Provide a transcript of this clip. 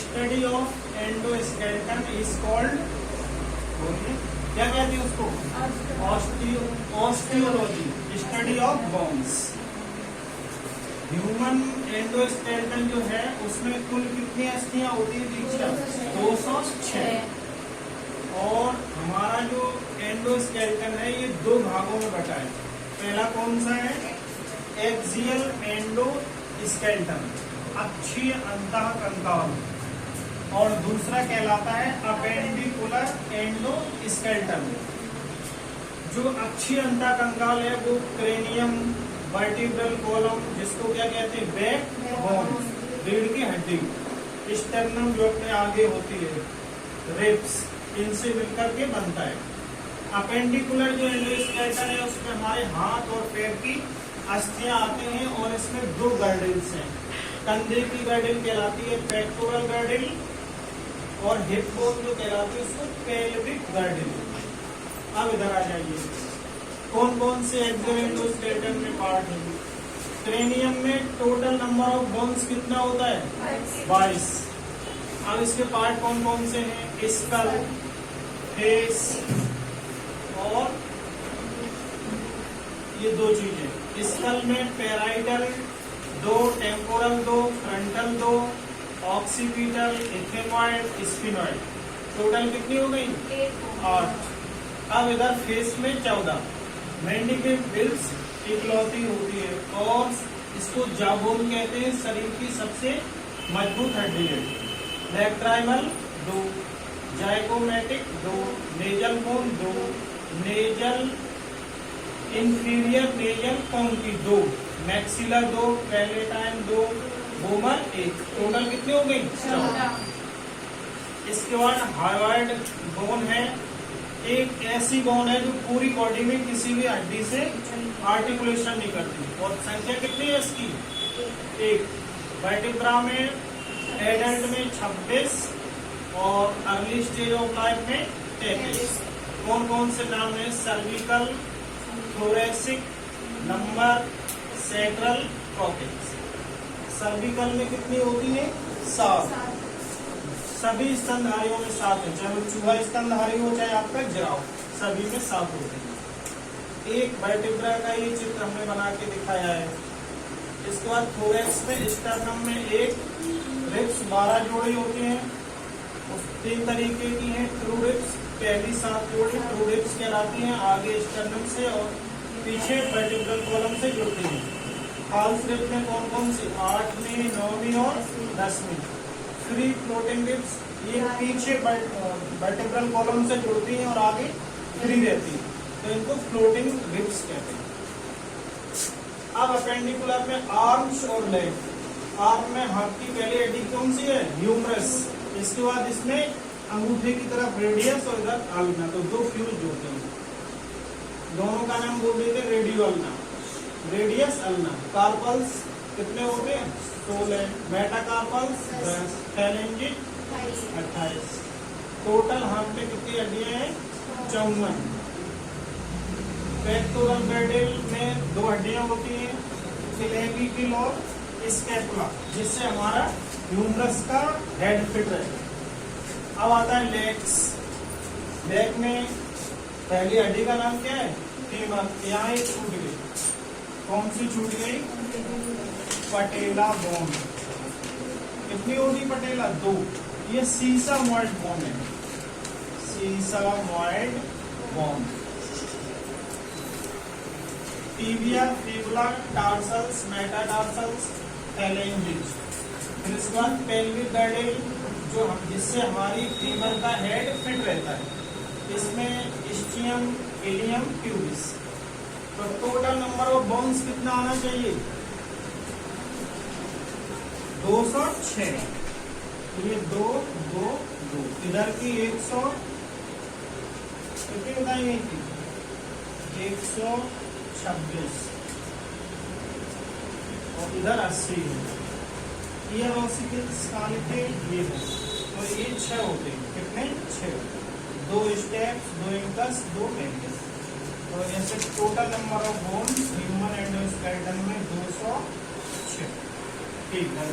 Study of endoskeleton is called, बोलिए क्या कहते हैं उसको? Osteology, study of bones. Human endoskeleton जो है उसमें कुल कितनी अस्थियां होती है दीक्षा? 206। और हमारा जो एंडोस्केलेटन है ये दो भागों में बटा है। पहला कौन सा है? एक्सियल एंडोस्केलेटन, अक्षीय अंतःकंकाल, और दूसरा कहलाता है अपेंडिकुलर एंडोस्केलेटन। जो अक्षीय अंतःकंकाल है वो क्रेनियम, वर्टिब्रल कॉलम, जिसको क्या कहते हैं? बैकबोन, रीढ़ की हड्डी, स्टर्नम जो अपने आगे होती है, रिब्स, इनसे मिलकर के बनता है। अपेंडिकुलर जो एंडोस्केलेटन है उसमें हमारे हाथ और पैर की अस्थियां आती हैं और इसमें दो गर्डल्स हैं। कंधे की गर्डल कहलाती है पेक्टोरल गर्डल, और हिप बोन जो कहलाती है उसको पेल्विक गर्डल। अब इधर आ जाइए, कौन कौन से एक्सियल एंडोस्केलेटन में पार्ट है? क्रेनियम में टोटल नंबर ऑफ बोन्स कितना होता है? 22। अब इसके पार्ट कौन कौन से हैं? स्कल, फेस, और ये दो चीजें। स्कल में parietal 2, temporal 2, frontal 2, occipital, इथेमॉइड, sphenoid. Total कितनी हो गई? 8। अब इधर फेस में 14। मैंडिबल्स इकलौती होती है और इसको जाबोन कहते हैं, शरीर की सबसे मजबूत हड्डी है। Lacrimal 2, zygomatic 2, nasal bone 2, nasal inferior nasal conchae 2, maxillary 2, palatine 2, vomer 1। Total कितनी हो गई? 14। इसके बाद हाइवाइड बोन है, एक ऐसी बोन है जो पूरी बॉडी में किसी भी हड्डी से आर्टिकुलेशन नहीं करती, और संख्या कितनी है इसकी? 1। वर्टिब्रा में एडल्ट में 26 और अर्ली स्टेज ऑफ लाइफ में 33। कौन कौन से नाम है? Cervical, thoracic, lumbar, sacral, coccyx. Cervical में कितनी होती है? 7। सभी स्तनधारियों में 7 है, चाहे वो चूहा स्तनधारी हो चाहे आपका जिराफ, सभी में 7 होते हैं। एक वर्टिब्रा का ये चित्र हमने बना के दिखाया है। इसके बाद थोरेक्स में स्टर्नम में 1, रिब्स 12 जोड़ी होती हैं। 3 तरीके की हैं ट्रू रिब्स, पहली 7 जोड़ी ट्रू रिब्स कहलाती हैं, आगे स्टर्नम से और पीछे वर्टिब्रल कॉलम से जुड़ती हैं। फॉल्स रिब्स में कौन कौन सी? 8वीं, 9वीं और 10वीं। फ्री फ्लोटिंग रिब्स, ये पीछे वर्टिब्रल कॉलम से जुड़ती हैं और आगे फ्री रहती है, तो इनको फ्लोटिंग रिब्स कहते हैं। अब अपेंडिकुलर में आर्म्स और लेग। आर्म में हाथ की पहली हड्डी कौन सी है? ह्यूमरस। इसके बाद इसमें अंगूठे की तरफ रेडियस और इधर अल्ना, तो दो फ्यूज होते हैं। दोनों का नाम बोल देते radio ulna, radius ulna. Carpals कितने होते हैं? 16। मेटाकार्पल्स 10, फैलेंजिट 28। टोटल हाथ में कितनी हड्डियां हैं? 54। पेक्टोरल गर्डल में 2 हड्डियां होती हैं, क्लेविकल और स्कैपुला, जिससे हमारा ह्यूमरस का हेड फिट रहता है। अब आता है लेग्स। लेग में पहली हड्डी का नाम क्या है? फीमर। यहाँ एक छूट गई, कौन सी छूट गई? Patella bone. कितनी होगी पटेला? 2। ये सीसामॉइड बोन है, sesamoid bone. Tibia, fibula, tarsals, metatarsals, phalanges. फिर इसके बाद पेल्विक गर्डल, जो जिससे हमारी फीमर का हेड फिट रहता है। इसमें स्टियम, इलियम, प्यूबिस। तो टोटल नंबर ऑफ बोन्स कितना आना चाहिए? 206। तो ये 2, 2, 2। इधर की 100 कितनी बताइए? 126 और इधर 80 है। ईयर ऑसिकल्स कान के ये है, तो ये 6 होते हैं। कितने? 6। 2 स्टेप्स, 2 इंकस, 2 पेंकस। तो ऐसे total number of bones human endoskeleton में 206। ठीक है।